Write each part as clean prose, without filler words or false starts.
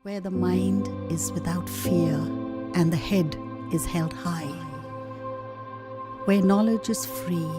where the mind is without fear and the head is held high, where knowledge is free.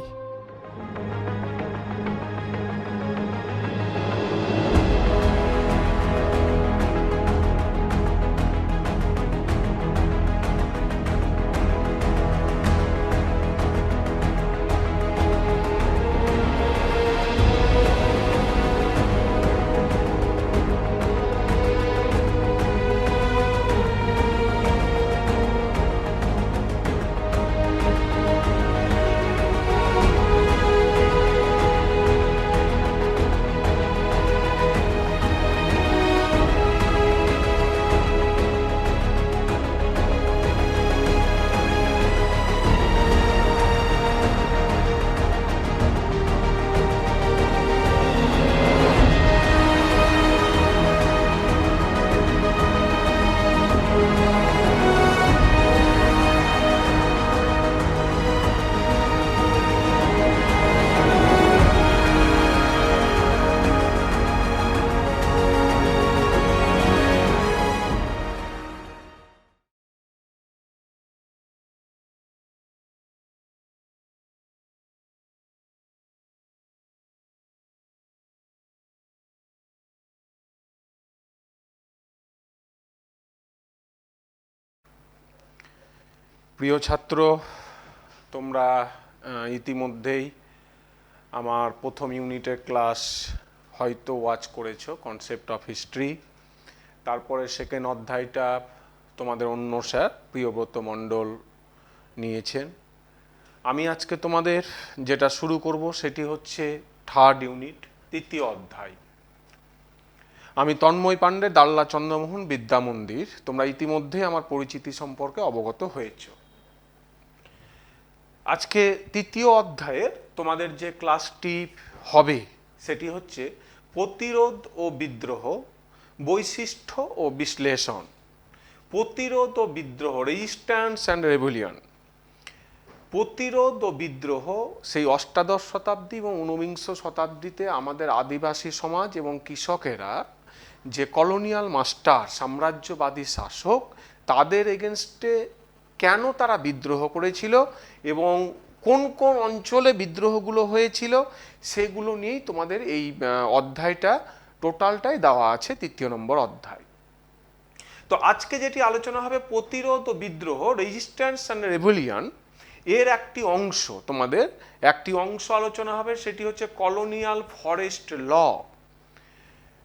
প্রিয় ছাত্র, তোমরা ইতিমধ্যেই আমার প্রথম ইউনিটের ক্লাস হয়তো ওয়াচ করেছো, কনসেপ্ট অফ হিস্ট্রি। তারপরে সেকেন্ড অধ্যায়টা তোমাদের অন্য স্যার প্রিয়ব্রত মণ্ডল নিয়েছেন। আমি আজকে তোমাদের যেটা শুরু করব সেটি হচ্ছে থার্ড ইউনিট, তৃতীয় অধ্যায়। আমি তন্ময় পাণ্ডে, দাল্লা চন্দ্রমোহন বিদ্যা মন্দির। তোমরা ইতিমধ্যে আমার পরিচিতি সম্পর্কে অবগত হয়েছ। আজকে তৃতীয় অধ্যায়ের তোমাদের যে ক্লাসটি হবে সেটি হচ্ছে প্রতিরোধ ও বিদ্রোহ, বৈশিষ্ট্য ও বিশ্লেষণ। প্রতিরোধ ও বিদ্রোহ, রেজিস্ট্যান্স অ্যান্ড রেভলিউশন। প্রতিরোধ ও বিদ্রোহ সেই অষ্টাদশ শতাব্দী এবং ঊনবিংশ শতাব্দীতে আমাদের আদিবাসী সমাজ এবং কৃষকেরা যে কলোনিয়াল মাস্টার, সাম্রাজ্যবাদী শাসক, তাদের এগেনস্টে কেন তারা বিদ্রোহ করেছিল এবং কোন কোন অঞ্চলে বিদ্রোহগুলো হয়েছিল সেগুলো নিয়েই তোমাদের এই অধ্যায়টা টোটালটাই দেওয়া আছে, তৃতীয় নম্বর অধ্যায়। তো আজকে যেটি আলোচনা হবে প্রতিরোধ ও বিদ্রোহ, রেজিস্ট্যান্স অ্যান্ড রেভলিউশন, এর একটি অংশ, তোমাদের একটি অংশ আলোচনা হবে, সেটি হচ্ছে কলোনিয়াল ফরেস্ট ল,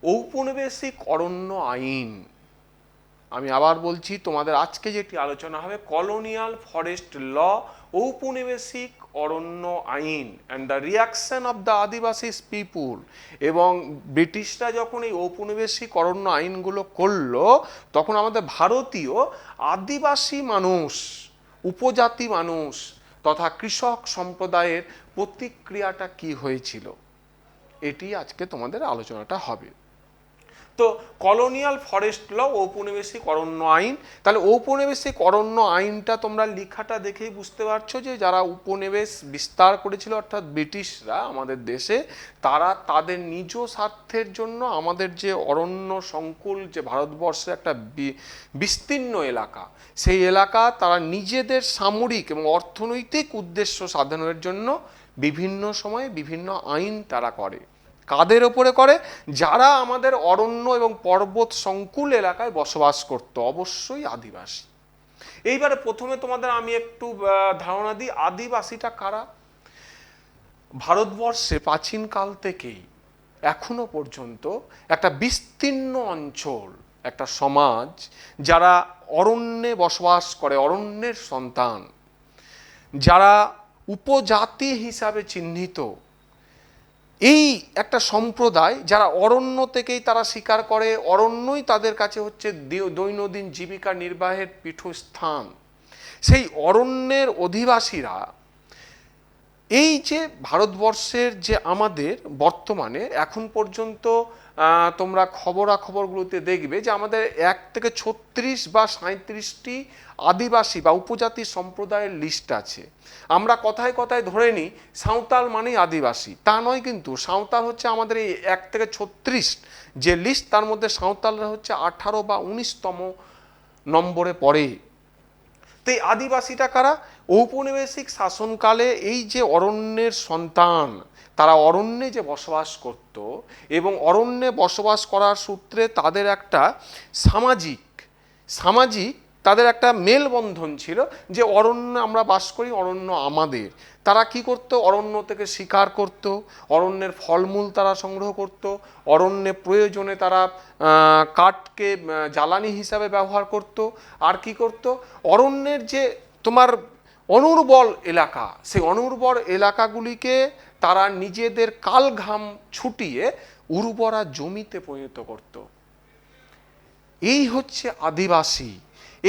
ঔপনিবেশিক অরণ্য আইন। আমি আবার বলছি, তোমাদের আজকে যেটি আলোচনা হবে কলোনিয়াল ফরেস্ট ল, ঔপনিবেশিক অরণ্য আইন and the reaction of the Adivasi people. এবং ব্রিটিশরা যখন এই ঔপনিবেশিক অরণ্য আইনগুলো করলো, তখন আমাদের ভারতীয় আদিবাসী মানুষ, উপজাতি মানুষ তথা কৃষক সম্প্রদায়ের প্রতিক্রিয়াটা কি হয়েছিল, এটি আজকে তোমাদের আলোচনাটা হবে। তো কলোনিয়াল ফরেস্ট ল, ঔপনিবেশিক অরণ্য আইন। তাহলে ঔপনিবেশিক অরণ্য আইনটা তোমরা লেখাটা দেখেই বুঝতে পারছো যে যারা উপনিবেশ বিস্তার করেছিল, অর্থাৎ ব্রিটিশরা আমাদের দেশে, তারা তাদের নিজ স্বার্থের জন্য আমাদের যে অরণ্য সংকুল, যে ভারতবর্ষের একটা বিস্তীর্ণ এলাকা, সেই এলাকা তারা নিজেদের সামরিক এবং অর্থনৈতিক উদ্দেশ্য সাধনের জন্য বিভিন্ন সময়ে বিভিন্ন আইন তারা করে। কাদের ওপরে করে? যারা আমাদের অরণ্য এবং পর্বত সংকুল এলাকায় বসবাস করত, অবশ্যই আদিবাসী। এইবারে প্রথমে তোমাদের আমি একটু ধারণা দিই, আদিবাসীটা কারা। ভারতবর্ষে প্রাচীনকাল থেকেই এখনো পর্যন্ত একটা বিস্তীর্ণ অঞ্চল, একটা সমাজ, যারা অরণ্যে বসবাস করে, অরণ্যের সন্তান, যারা উপজাতি হিসাবে চিহ্নিত, এই একটা সম্প্রদায় যারা অরণ্য থেকেই তারা শিকার করে, অরণ্যই তাদের কাছে হচ্ছে দৈনন্দিন জীবিকা নির্বাহের পীঠস্থান। সেই অরণ্যের অধিবাসীরা এই যে ভারতবর্ষের যে আমাদের বর্তমানে এখন পর্যন্ত তোমরা খবরাখবরগুলোতে দেখবে যে আমাদের 1 থেকে 36 বা 37টি আদিবাসী বা উপজাতি সম্প্রদায়ের লিস্ট আছে। আমরা কথায় কথায় ধরে নিই সাঁওতাল মানেই আদিবাসী, তা নয় কিন্তু। সাঁওতাল হচ্ছে আমাদের এই 1 থেকে 36 যে লিস্ট, তার মধ্যে সাঁওতালরা হচ্ছে 18 বা 19তম নম্বরে পড়ে। তো এই আদিবাসীটা কারা? ঔপনিবেশিক শাসনকালে এই যে অরণ্যের সন্তান, তারা অরণ্যে যে বসবাস করত এবং অরণ্যে বসবাস করার সূত্রে তাদের একটা সামাজিক তাদের একটা মেলবন্ধন ছিল যে অরণ্য আমরা বাস করি, অরণ্য আমাদের। তারা কি করত? অরণ্য থেকে শিকার করত, অরণ্যের ফলমূল তারা সংগ্রহ করত, অরণ্যে প্রয়োজনে তারা কাঠকে জ্বালানি হিসাবে ব্যবহার করত। আর কি করত? অরণ্যের যে তোমার অনুর্বর এলাকা, সেই অনুর্বর এলাকাগুলিকে তারা নিজেদের কাল ঘাম ছুটিয়ে উর্বরা জমিতে পরিণত করত। এই হচ্ছে আদিবাসী।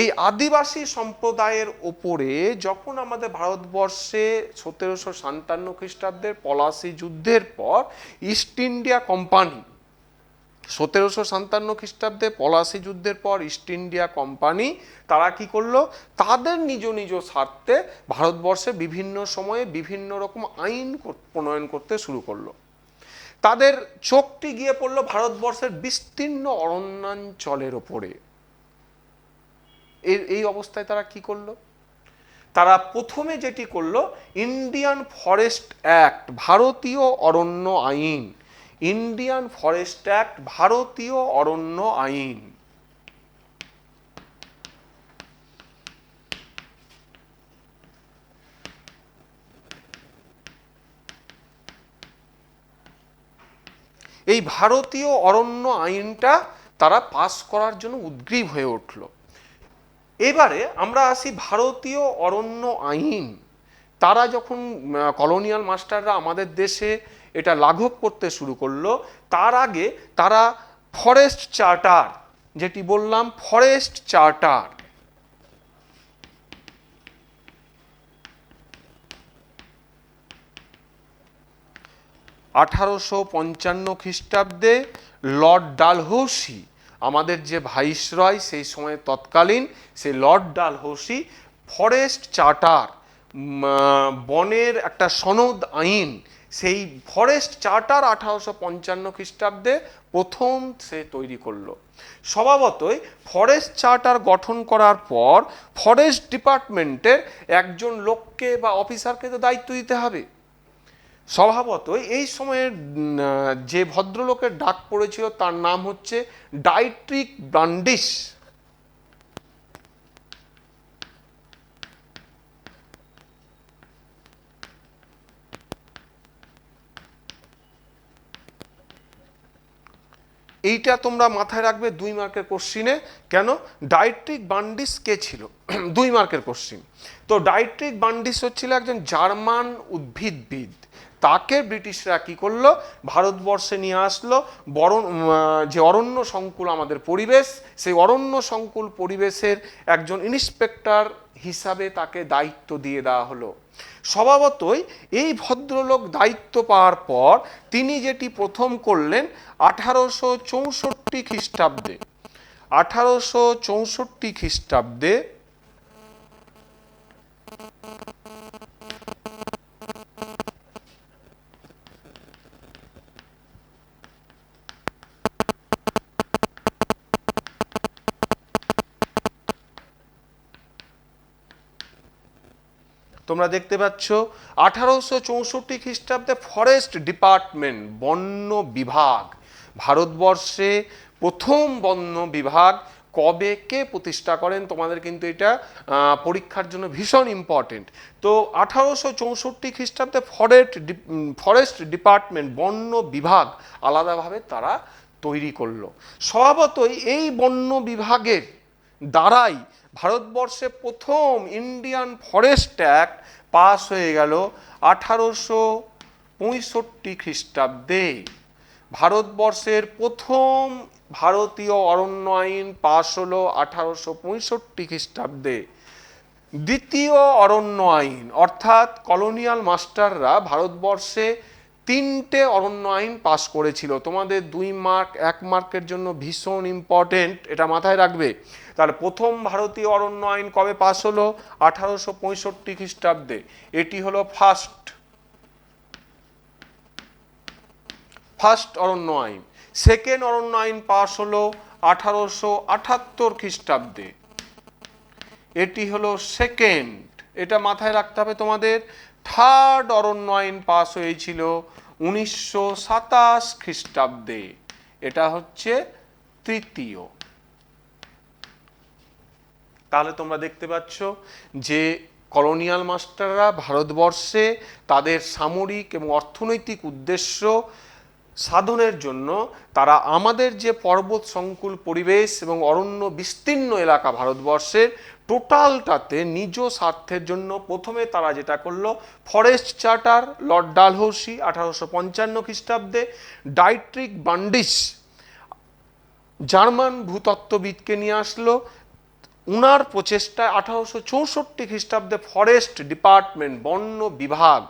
এই আদিবাসী সম্প্রদায়ের ওপরে যখন আমাদের ভারতবর্ষে 1757 খ্রিস্টাব্দের পলাশী যুদ্ধের পর ইস্ট ইন্ডিয়া কোম্পানি, 1757 খ্রিস্টাব্দে পলাশী যুদ্ধের পর ইস্ট ইন্ডিয়া কোম্পানি তারা কি করলো? তাদের নিজ নিজ স্বার্থে ভারতবর্ষে বিভিন্ন সময়ে বিভিন্ন রকম আইন প্রণয়ন করতে শুরু করলো। তাদের চোখটি গিয়ে পড়লো ভারতবর্ষের বিস্তীর্ণ অরণ্যাঞ্চলের ওপরে। এই অবস্থায় তারা কি করলো? তারা প্রথমে যেটি করলো, ইন্ডিয়ান ফরেস্ট অ্যাক্ট, ভারতীয় অরণ্য আইন, ইন্ডিয়ান ফরেস্ট অ্যাক্ট, ভারতীয় অরণ্য আইন। এই ভারতীয় অরণ্য আইনটা তারা পাস করার জন্য উদ্গ্রীব হয়ে উঠল। এবারে আমরা আসি ভারতীয় অরণ্য আইন। তারা যখন কলোনিয়াল মাস্টাররা আমাদের দেশে এটা লাঘব করতে শুরু করলো, তার আগে তারা ফরেস্ট চার্টার, যেটি বললাম ফরেস্ট চার্টার, আঠারোশো 55 খ্রিস্টাব্দে লর্ড ডালহৌসি, আমাদের যে ভাইসরয় সেই সময় তৎকালীন, সেই লর্ড ডালহৌসি ফরেস্ট চার্টার, বনের একটা সনদ আইন, সেই ফরেস্ট চার্টার 1855 খ্রিস্টাব্দে প্রথম সে তৈরি করলো। স্বভাবতই ফরেস্ট চার্টার গঠন করার পর ফরেস্ট ডিপার্টমেন্টের একজন লোককে বা অফিসারকে তো দায়িত্ব দিতে হবে। স্বভাবতই এই সময়ের যে ভদ্রলোকের ডাক পড়েছিল তার নাম হচ্ছে ডাইট্রিক ব্রান্ডিস। এইটা তোমরা মাথায় রাখবে 2 মার্কের কোশ্চিনে। কেন? ডাইট্রিক বান্ডিস কে ছিল? 2 মার্কের কোশ্চিন। তো ডাইট্রিক বান্ডিস হচ্ছিল একজন জার্মান উদ্ভিদবিদ। তাকে ব্রিটিশরা কি করলো? ভারতবর্ষে নিয়ে আসলো। যে অরণ্য সংকুল আমাদের পরিবেশ, সেই অরণ্য সংকুল পরিবেশের একজন ইন্সপেক্টর হিসাবে তাকে দায়িত্ব দিয়ে দেওয়া হলো। স্বভাবতই এই ভদ্রলোক দায়িত্ব পাওয়ার পর তিনি যেটি প্রথম করলেন 1864 খ্রিস্টাব্দে, 1864 খ্রিস্টাব্দে তোমরা দেখতে পাচ্ছ 1864 খ্রিস্টাব্দে ফরেস্ট ডিপার্টমেন্ট, বন্য বিভাগ, ভারতবর্ষে প্রথম বন্য বিভাগ কবে কে প্রতিষ্ঠা করেন? তোমাদের কিন্তু এটা পরীক্ষার জন্য ভীষণ ইম্পর্টেন্ট। তো 1864 খ্রিস্টাব্দে ফরেস্ট ডিপার্টমেন্ট, বন্য বিভাগ আলাদাভাবে তারা তৈরি করলো। স্বভাবতই এই বন্য বিভাগের দ্বারাই ভারতবর্ষে প্রথম ইন্ডিয়ান ফরেস্ট অ্যাক্ট পাস হয়ে গেল 1865 খ্রিস্টাব্দে। ভারতবর্ষের প্রথম ভারতীয় অরণ্য আইন পাস হলো 1865 খ্রিস্টাব্দে। দ্বিতীয় অরণ্য আইন, অর্থাৎ কলোনিয়াল মাস্টাররা ভারতবর্ষে তিনটে অরণ্য আইন পাস করেছিল। তোমাদের 2 মার্ক 1 মার্কের জন্য ভীষণ ইম্পর্টেন্ট, এটা মাথায় রাখবে। তাহলে প্রথম ভারতীয় অরণ্য আইন কবে পাস হলো? 1865 খ্রিস্টাব্দে। এটি হলো ফার্স্ট অরণ্য আইন। সেকেন্ড অরণ্য আইন পাস হলো 1878 খ্রিস্টাব্দে, এটি হলো সেকেন্ড, এটা মাথায় রাখতে হবে তোমাদের। থার্ড অরণ্য আইন পাস হয়েছিল 1927 খ্রিস্টাব্দে, এটা হচ্ছে তৃতীয়। তাহলে তোমরা দেখতে পাচ্ছ যে কলোনিয়াল মাস্টাররা ভারতবর্ষে তাদের সামরিক এবং অর্থনৈতিক উদ্দেশ্য সাধনের জন্য তারা আমাদের যে পর্বত সংকুল পরিবেশ এবং অরণ্য বিস্তীর্ণ এলাকা ভারতবর্ষের টোটালটাতে নিজ স্বার্থের জন্য প্রথমে তারা যেটা করলো, ফরেস্ট চার্টার লর্ড ডালহৌসি 1855 খ্রিস্টাব্দে, ডাইট্রিক বান্ডিস জার্মান ভূতত্ত্ববিদকে নিয়ে আসলো, উনার প্রচেষ্টায় 1864 খ্রিস্টাব্দে ফরেস্ট ডিপার্টমেন্ট বন্য বিভাগ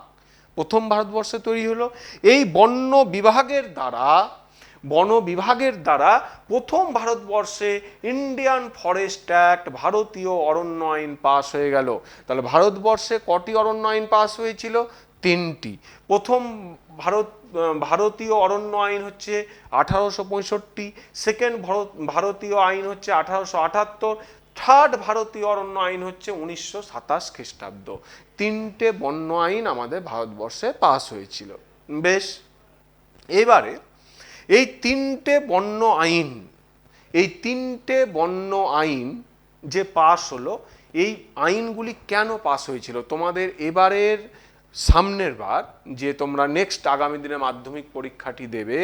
প্রথম ভারতবর্ষে তৈরি হলো। এই বন বিভাগের দ্বারা প্রথম ভারতবর্ষে ইন্ডিয়ান ফরেস্ট অ্যাক্ট, ভারতীয় অরণ্য আইন পাস হয়ে গেল। তাহলে ভারতবর্ষে কটি অরণ্য আইন পাস হয়েছিল? 3টি। প্রথম ভারতীয় অরণ্য আইন হচ্ছে 1865, সেকেন্ড ভারতীয় আইন হচ্ছে 1878, থার্ড ভারতীয় অরণ্য আইন হচ্ছে 1927 খ্রিস্টাব্দ। 3টে বন্য আইন আমাদের ভারতবর্ষে পাস হয়েছিল। বেশ, এবারে এই 3টে বন্য আইন যে পাস হলো, এই আইনগুলি কেন পাস হয়েছিল? তোমাদের এবারের সামনের বার যে তোমরা নেক্সট আগামী দিনে মাধ্যমিক পরীক্ষাটি দেবে,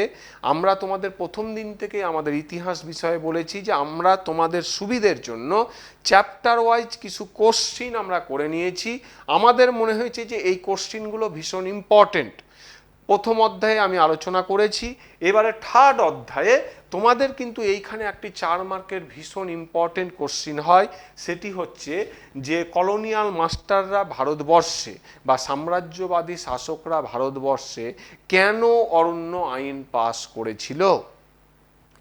আমরা তোমাদের প্রথম দিন থেকে আমাদের ইতিহাস বিষয়ে বলেছি যে আমরা তোমাদের সুবিধের জন্য চ্যাপ্টার ওয়াইজ কিছু কোশ্চিন আমরা করে নিয়েছি। আমাদের মনে হয়েছে যে এই কোশ্চিনগুলো ভীষণ ইম্পর্টেন্ট। প্রথম অধ্যায়ে আমি আলোচনা করেছি, এবারে থার্ড অধ্যায়ে তোমাদের কিন্তু এইখানে একটি 4 মার্কের ভীষণ ইম্পর্টেন্ট কোশ্চিন হয়। সেটি হচ্ছে যে কলোনিয়াল মাস্টাররা ভারতবর্ষে বা সাম্রাজ্যবাদী শাসকরা ভারতবর্ষে কেন অরণ্য আইন পাস করেছিল।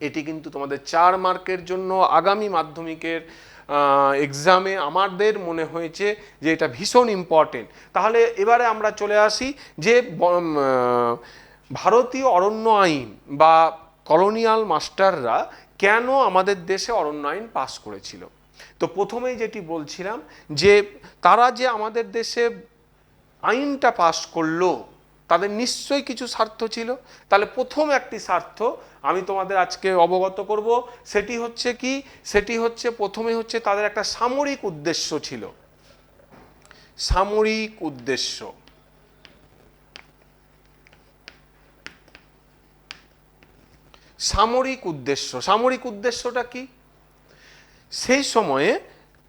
এটি কিন্তু তোমাদের 4 মার্কের জন্য আগামী মাধ্যমিকের এক্সামে আমাদের মনে হয়েছে যে এটা ভীষণ ইম্পর্টেন্ট। তাহলে এবারে আমরা চলে আসি যে ভারতীয় অরণ্য আইন বা কলোনিয়াল মাস্টাররা কেন আমাদের দেশে অরণ্য আইন পাস করেছিল। তো প্রথমেই যেটি বলছিলাম যে তারা যে আমাদের দেশে আইনটা পাস করলো, তাদের নিশ্চয়ই কিছু স্বার্থ ছিল। তাহলে প্রথম একটি স্বার্থ আমি তোমাদের আজকে অবগত করব, সেটি হচ্ছে কি? সেটি হচ্ছে প্রথমে হচ্ছে তাদের একটা সামরিক উদ্দেশ্য ছিল। সামরিক উদ্দেশ্যটা কি? সেই সময়ে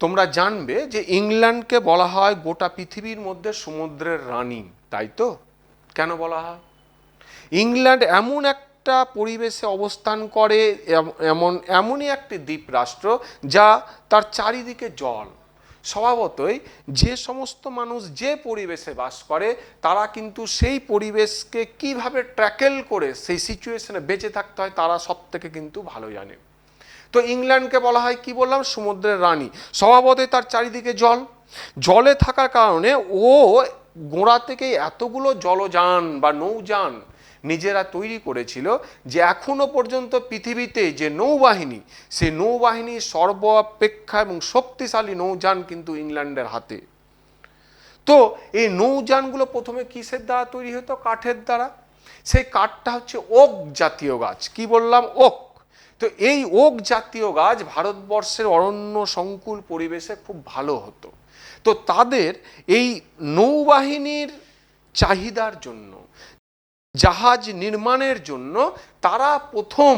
তোমরা জানবে যে ইংল্যান্ডকে বলা হয় গোটা পৃথিবীর মধ্যে সমুদ্রের রানী, তাই তো? কেন বলা হয়? ইংল্যান্ড এমন একটা পরিবেশে অবস্থান করে, এমনই একটি দ্বীপ রাষ্ট্র যা তার চারিদিকে জল। স্বভাবতই যে সমস্ত মানুষ যে পরিবেশে বাস করে তারা কিন্তু সেই পরিবেশকে কিভাবে ট্র্যাকেল করে সেই সিচুয়েশনে বেঁচে থাকতে হয় তারা সব থেকে কিন্তু ভালো জানে। তো ইংল্যান্ডকে বলা হয় কি বললাম? সমুদ্রের রানী। স্বভাবতই তার চারিদিকে জলে থাকার কারণে ও গোড়া থেকেই এতগুলো জলযান বা নৌযান নিজেরা তৈরি করেছিল যে এখনো পর্যন্ত পৃথিবীতে যে নৌবাহিনী, সেই নৌবাহিনীর সর্বাপেক্ষা এবং শক্তিশালী নৌযান কিন্তু ইংল্যান্ডের হাতে। তো এই নৌযানগুলো প্রথমে কিসের দ্বারা তৈরি হতো? কাঠের দ্বারা। সেই কাঠটা হচ্ছে ওক জাতীয় গাছ। কি বললাম? ওক। তো এই ওক জাতীয় গাছ ভারতবর্ষের অরণ্য সংকুল পরিবেশে খুব ভালো হতো। তো তাদের এই নৌবাহিনীর চাহিদার জন্য, জাহাজ নির্মাণের জন্য তারা প্রথম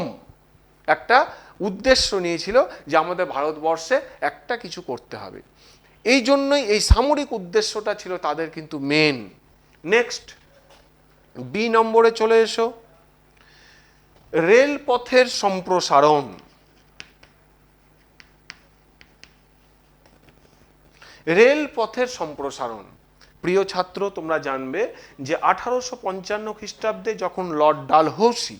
একটা উদ্দেশ্য নিয়েছিল যে আমাদের ভারতবর্ষে একটা কিছু করতে হবে। এই জন্যই এই সামরিক উদ্দেশ্যটা ছিল তাদের কিন্তু মেন। নেক্সট বি নম্বরে চলে এসো। রেলপথের সম্প্রসারণ। রেলপথের সম্প্রসারণ প্রিয় ছাত্র, তোমরা জানবে যে 1855 খ্রিস্টাব্দে যখন লর্ড ডালহৌসি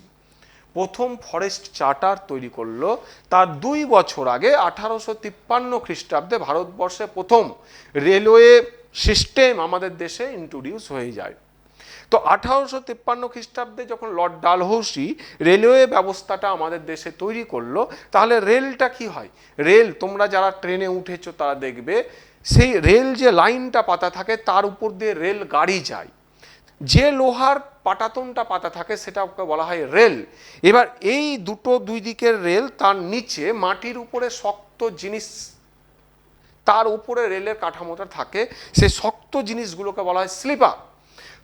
প্রথম ফরেস্ট চার্টার তৈরি করলো, তার 2 বছর আগে 1853 খ্রিস্টাব্দে ভারতবর্ষে প্রথম রেলওয়ে সিস্টেম আমাদের দেশে ইন্ট্রোডিউস হয়ে যায়। তো 1853 খ্রিস্টাব্দে যখন লর্ড ডালহৌসি রেলওয়ে ব্যবস্থাটা আমাদের দেশে তৈরি করলো, তাহলে রেলটা কি হয়? রেল, তোমরা যারা ট্রেনে উঠেছো তারা দেখবে সেই রেল যে লাইনটা পাতা থাকে তার উপর দিয়ে রেল গাড়ি যায়, যে লোহার পাটাতনটা পাতা থাকে সেটাকে বলা হয় রেল। এবার এই দুই দিকের রেল, তার নিচে মাটির উপরে শক্ত জিনিস, তার উপরে রেলের কাঠামোটা থাকে, সেই শক্ত জিনিসগুলোকে বলা হয় স্লিপার।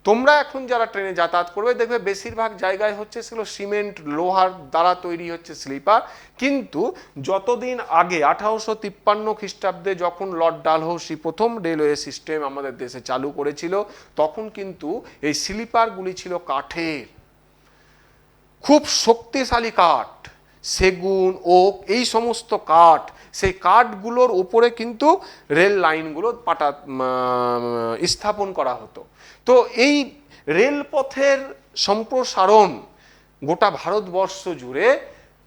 তোমরা এখন যারা ট্রেনে যাতায়াত করবে দেখবে বেশিরভাগ জায়গায় হচ্ছে সেগুলো সিমেন্ট লোহার দ্বারা তৈরি হচ্ছে স্লিপার। কিন্তু যতদিন আগে 1853 খ্রিস্টাব্দে যখন লর্ড ডালহৌসি প্রথম রেলওয়ে সিস্টেম আমাদের দেশে চালু করেছিল, তখন কিন্তু এই স্লিপারগুলি ছিল কাঠের, খুব শক্তিশালী কাঠ, সেগুন, ওক, এই সমস্ত কাঠ, সেই কাঠগুলোর উপরে কিন্তু রেল লাইনগুলো স্থাপন করা হতো। তো এই রেলপথের সম্প্রসারণ গোটা ভারতবর্ষ জুড়ে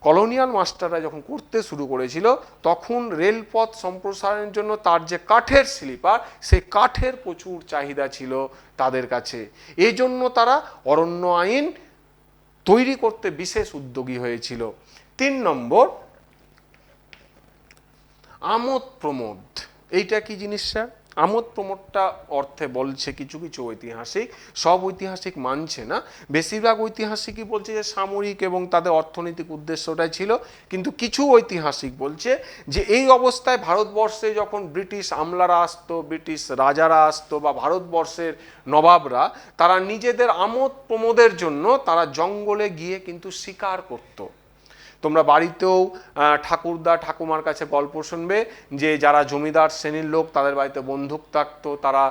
কলোনিয়াল মাস্টাররা যখন করতে শুরু করেছিল, তখন রেলপথ সম্প্রসারণের জন্য তার যে কাঠের স্লিপার, সেই কাঠের প্রচুর চাহিদা ছিল তাদের কাছে। এই জন্য তারা অরণ্য আইন তৈরি করতে বিশেষ উদ্যোগী হয়েছিল। 3 নম্বর, আমোদ প্রমোদ। এইটা কি জিনিস স্যার? আমোদ প্রমোদটা অর্থে বলছে কিছু কিছু ঐতিহাসিক, সব ঐতিহাসিক মানছে না, বেশিরভাগ ঐতিহাসিকই বলছে যে সামরিক এবং তাদের অর্থনৈতিক উদ্দেশ্যটাই ছিল। কিন্তু কিছু ঐতিহাসিক বলছে যে এই অবস্থায় ভারতবর্ষে যখন ব্রিটিশ আমলারা আসতো, ব্রিটিশ রাজারা আসতো, বা ভারতবর্ষের নবাবরা, তারা নিজেদের আমোদ প্রমোদের জন্য তারা জঙ্গলে গিয়ে কিন্তু শিকার করতো। তোমরা বাড়িতেও ঠাকুরদা ঠাকুমার কাছে গল্প শুনবে যে যারা জমিদার শ্রেণীর লোক, তাদের বাড়িতে বন্দুক থাকতো, তারা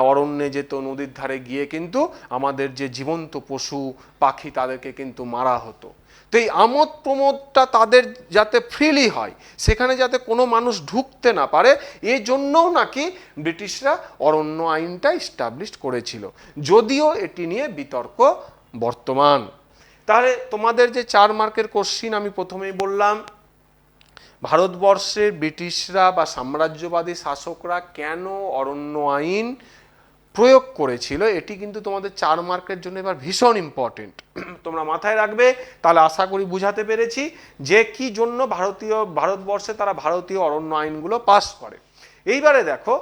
অরণ্যে যেত, নদীর ধারে গিয়ে কিন্তু আমাদের যে জীবন্ত পশু পাখি তাদেরকে কিন্তু মারা হতো। তো এই আমোদ প্রমোদটা তাদের যাতে ফ্রিলি হয়, সেখানে যাতে কোনো মানুষ ঢুকতে না পারে, এই জন্যও নাকি ব্রিটিশরা অরণ্য আইনটা এস্টাবলিশ করেছিল, যদিও এটি নিয়ে বিতর্ক বর্তমান। তাহলে তোমাদের যে 4 মার্কের কোশ্চিন আমি প্রথমেই বললাম, ভারতবর্ষের ব্রিটিশরা বা সাম্রাজ্যবাদী শাসকরা কেন অরণ্য আইন প্রয়োগ করেছিল, এটি কিন্তু তোমাদের 4 মার্কের জন্য এবার ভীষণ ইম্পর্টেন্ট। তোমরা মাথায় রাখবে, তাহলে আশা করি বুঝাতে পেরেছি যে কি জন্য ভারতবর্ষে তারা ভারতীয় অরণ্য আইনগুলো পাস করে। এইবারে দেখো,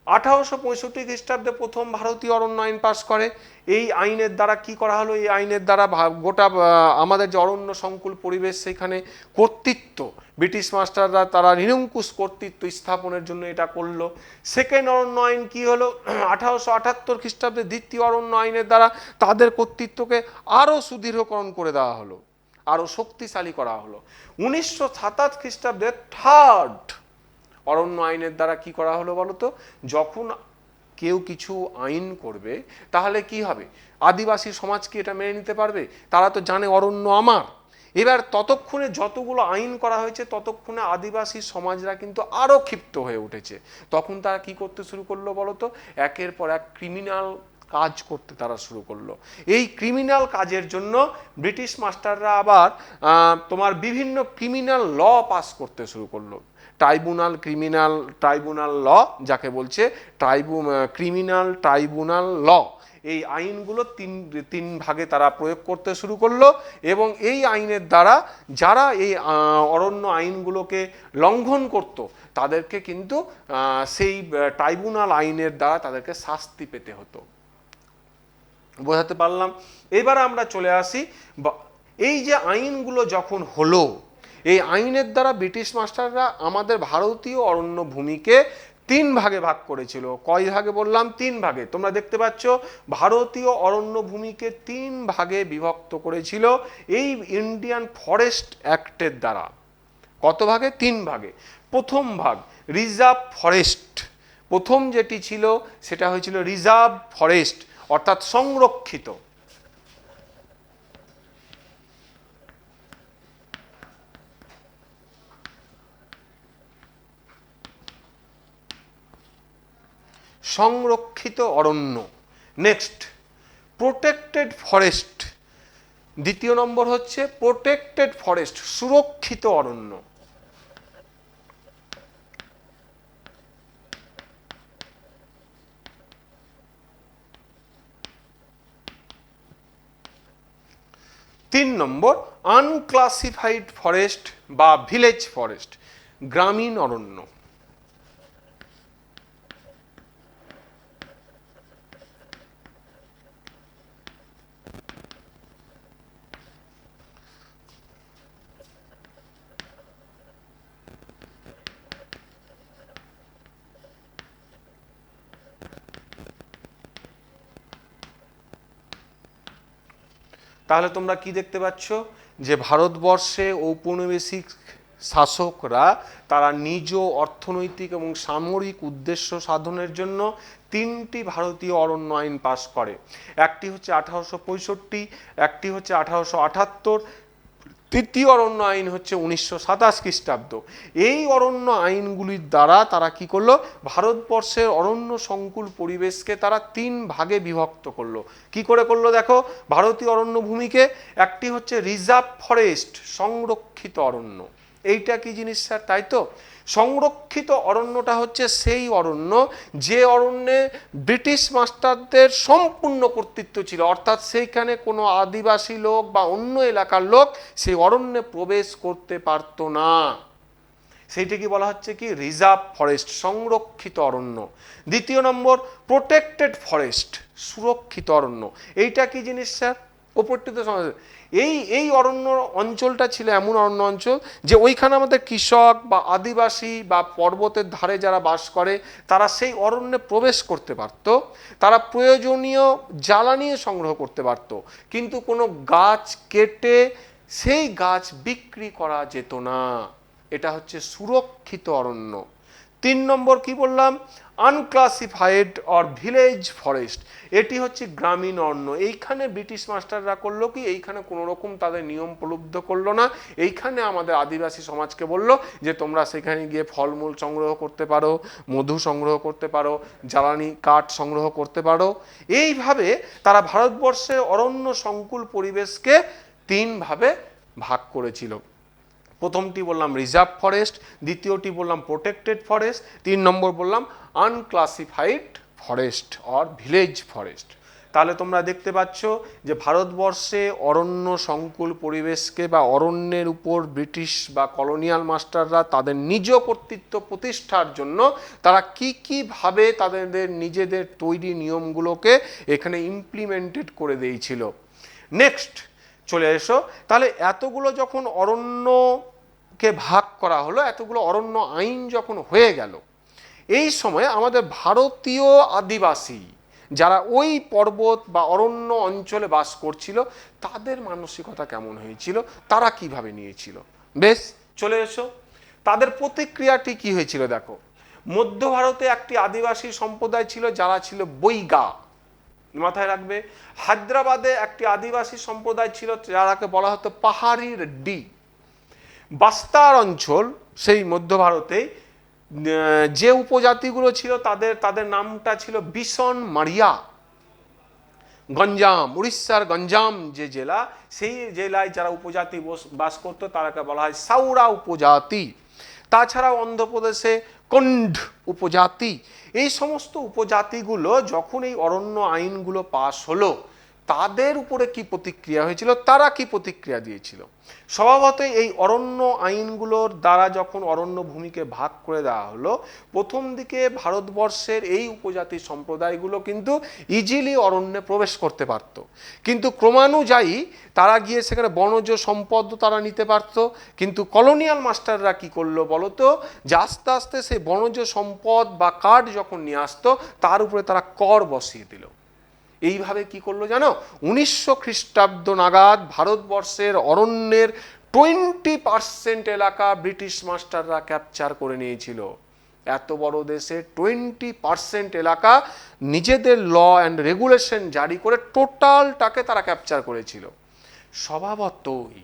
1865 খ্রিস্টাব্দে প্রথম ভারতীয় অরণ্য আইন পাস করে। এই আইনের দ্বারা কি করা হলো? এই আইনের দ্বারা গোটা আমাদের যে অরণ্য সংকুল পরিবেশ, সেখানে কর্তৃত্ব ব্রিটিশ মাস্টাররা তারা নিরঙ্কুশ কর্তৃত্ব স্থাপনের জন্য এটা করলো। সেকেন্ড অরণ্য আইন কি হলো? 1878 খ্রিস্টাব্দে দ্বিতীয় অরণ্য আইনের দ্বারা তাদের কর্তৃত্বকে আরও সুদৃঢ়করণ করে দেওয়া হলো, আরও শক্তিশালী করা হলো। 1927 খ্রিস্টাব্দে থার্ড অরণ্য আইনের দ্বারা কি করা হলো বলতো? যখন কেউ কিছু আইন করবে, তাহলে কি হবে? আদিবাসী সমাজ কি এটা মেনে নিতে পারবে? তারা তো জানে অরণ্য আমার। এবার ততক্ষণে যতগুলো আইন করা হয়েছে, ততক্ষণে আদিবাসী সমাজরা কিন্তু আরও ক্ষিপ্ত হয়ে উঠেছে। তখন তারা কি করতে শুরু করলো বলতো? একের পর এক ক্রিমিনাল কাজ করতে তারা শুরু করলো। এই ক্রিমিনাল কাজের জন্য ব্রিটিশ মাস্টাররা আবার তোমার বিভিন্ন ক্রিমিনাল ল পাস করতে শুরু করলো। ট্রাইব্যুনাল ল যাকে বলছে, ক্রিমিনাল ট্রাইব্যুনাল ল, এই আইনগুলো তিন ভাগে তারা প্রয়োগ করতে শুরু করলো। এবং এই আইনের দ্বারা যারা এই অরণ্য আইনগুলোকে লঙ্ঘন করত, তাদেরকে কিন্তু সেই ট্রাইব্যুনাল আইনের দ্বারা তাদেরকে শাস্তি পেতে হতো। বোঝাতে পারলাম? এবার আমরা চলে আসি, এই যে আইনগুলো যখন হলো, এই আইনের দ্বারা ব্রিটিশ মাস্টাররা আমাদের ভারতীয় অরণ্য ভূমিকে 3 ভাগে ভাগ করেছিল। কয় ভাগে বললাম? 3 ভাগে। তোমরা দেখতে পাচ্ছ ভারতীয় অরণ্য ভূমিকে 3 ভাগে বিভক্ত করেছিল এই ইন্ডিয়ান ফরেস্ট অ্যাক্টের দ্বারা। কত ভাগে? 3 ভাগে। প্রথম ভাগ রিজার্ভ ফরেস্ট, প্রথম যেটি ছিল সেটা হয়েছিল রিজার্ভ ফরেস্ট, অর্থাৎ সংরক্ষিত। সংরক্ষিত অরণ্য। Next, protected forest. দ্বিতীয় নম্বর হচ্ছে প্রোটেক্টেড ফরেস্ট, সুরক্ষিত অরণ্য। তিন নম্বর আনক্লাসিফাইড ফরেস্ট বা ভিলেজ ফরেস্ট, গ্রামীণ অরণ্য। তাহলে তোমরা কি দেখতে পাচ্ছ যে ভারতবর্ষে ঔপনিবেশিক শাসকরা তারা নিজ অর্থনৈতিক এবং সামরিক উদ্দেশ্য সাধনের জন্য তিনটি ভারতীয় অরণ্য আইন পাশ করে। একটি হচ্ছে 1865, একটি হচ্ছে 1878, তৃতীয় অরণ্য আইন হচ্ছে 1927 খ্রিস্টাব্দ। এই অরণ্য আইনগুলির দ্বারা তারা কি করলো, ভারতবর্ষের অরণ্য সংকুল পরিবেশকে তারা তিন ভাগে বিভক্ত করলো। কি করে করলো দেখো, ভারতীয় অরণ্য ভূমিকে একটি হচ্ছে রিজার্ভ ফরেস্ট, সংরক্ষিত অরণ্য। এইটা কি জিনিস স্যার? তাই তো, সংরক্ষিত অরণ্যটা হচ্ছে সেই অরণ্য যে অরণ্যে ব্রিটিশ মাস্টারদের সম্পূর্ণ কর্তৃত্ব ছিল, অর্থাৎ সেইখানে কোনো আদিবাসী লোক বা অন্য এলাকার লোক সেই অরণ্যে প্রবেশ করতে পারতো না। সেইটাকে বলা হচ্ছে কি রিজার্ভ ফরেস্ট, সংরক্ষিত অরণ্য। দ্বিতীয় নম্বর প্রোটেক্টেড ফরেস্ট, সুরক্ষিত অরণ্য। এইটা কি জিনিস স্যার? উপরটিতে সমাজ এই অরণ্য অঞ্চলটা ছিল এমন অরণ্য অঞ্চল যে ওইখানে আমাদের কৃষক বা আদিবাসী বা পর্বতের ধারে যারা বাস করে তারা সেই অরণ্যে প্রবেশ করতে পারত, তারা প্রয়োজনীয় জ্বালানি সংগ্রহ করতে পারত, কিন্তু কোনো গাছ কেটে সেই গাছ বিক্রি করা যেত না। এটা হচ্ছে সুরক্ষিত অরণ্য। তিন নম্বর কি বললাম, আনক্লাসিফাইড অর ভিলেজ ফরেস্ট, এটি হচ্ছে গ্রামীণ অরণ্য। এইখানে ব্রিটিশ মাস্টাররা করলো কি, এইখানে কোনো রকম তাদের নিয়ম প্রলুব্ধ করলো না। এইখানে আমাদের আদিবাসী সমাজকে বলল যে তোমরা সেখানে গিয়ে ফলমূল সংগ্রহ করতে পারো, মধু সংগ্রহ করতে পারো, জ্বালানি কাঠ সংগ্রহ করতে পারো। এইভাবে তারা ভারতবর্ষের অরণ্য সংকুল পরিবেশকে তিন ভাবে ভাগ করেছিল। প্রথমটি বললাম রিজার্ভ ফরেস্ট, দ্বিতীয়টি বললাম প্রোটেক্টেড ফরেস্ট, তিন নম্বর বললাম unclassified forest or village forest. তাহলে তোমরা দেখতে পাচ্ছ যে ভারতবর্ষে অরণ্য সংকুল পরিবেশকে বা অরণ্যের উপর ব্রিটিশ বা কলোনিয়াল মাস্টাররা তাদের নিজ কর্তৃত্ব প্রতিষ্ঠার জন্য তারা কি ভাবে তাদের নিজেদের তৈরি নিয়মগুলোকে এখানে ইমপ্লিমেন্টেড করে দিয়েছিল। নেক্সট চলে এসো, তাহলে এতগুলো যখন অরণ্যকে ভাগ করা হলো, এতগুলো অরণ্য আইন যখন হয়ে গেল, এই সময় আমাদের ভারতীয় আদিবাসী যারা ওই পর্বত বা অরণ্য অঞ্চলে বাস করছিল তাদের মানসিকতা কেমন হয়েছিল, তারা কিভাবে নিয়েছিল। বেশ, চলে এসো, তাদের প্রতিক্রিয়াটি কি হয়েছিল দেখো। মধ্য ভারতে একটি আদিবাসী সম্প্রদায় ছিল যারা ছিল বৈগা, মাথায় রাখবে। হায়দ্রাবাদে একটি আদিবাসী সম্প্রদায় ছিল যারাকে বলা হতো পাহাড়ি রেড্ডি। বাস্তার অঞ্চল, সেই মধ্য ভারতে যে উপজাতিগুলো ছিল তাদের নামটা ছিল বিশন মারিয়া। গঞ্জাম, উড়িষ্যার গঞ্জাম যে জেলা, সেই জেলায় যারা উপজাতি বাস করতো তারাকে বলা হয় সাউরা উপজাতি। তাছাড়াও অন্ধ্রপ্রদেশে কন্ড উপজাতি। এই সমস্ত উপজাতিগুলো যখন এই অরণ্য আইনগুলো পাশ হলো, তাদের উপরে কি প্রতিক্রিয়া হয়েছিল, তারা কি প্রতিক্রিয়া দিয়েছিল। স্বভাবতই এই অরণ্য আইনগুলোর দ্বারা যখন অরণ্য ভূমিকে ভাগ করে দেওয়া হলো, প্রথম দিকে ভারতবর্ষের এই উপজাতি সম্প্রদায়গুলো কিন্তু ইজিলি অরণ্যে প্রবেশ করতে পারত, কিন্তু ক্রমানুযায়ী তারা গিয়ে সেখানে বনজ সম্পদ তারা নিতে পারত। কিন্তু কলোনিয়াল মাস্টাররা কি করলো বলতো, যে আস্তে আস্তে সেই বনজ সম্পদ বা কাঠ যখন নিয়ে আসতো তার উপরে তারা কর বসিয়ে দিল। এইভাবে কি করলো জানো, 1900 খ্রিস্টাব্দ নাগাদ ভারতবর্ষের অরণ্যের 20% এলাকা ব্রিটিশ মাস্টাররা ক্যাপচার করে নিয়েছিল। এত বড় দেশে 20% এলাকা নিজেদের ল অ্যান্ড রেগুলেশন জারি করে টোটালটাকে তারা ক্যাপচার করেছিল। স্বভাবতই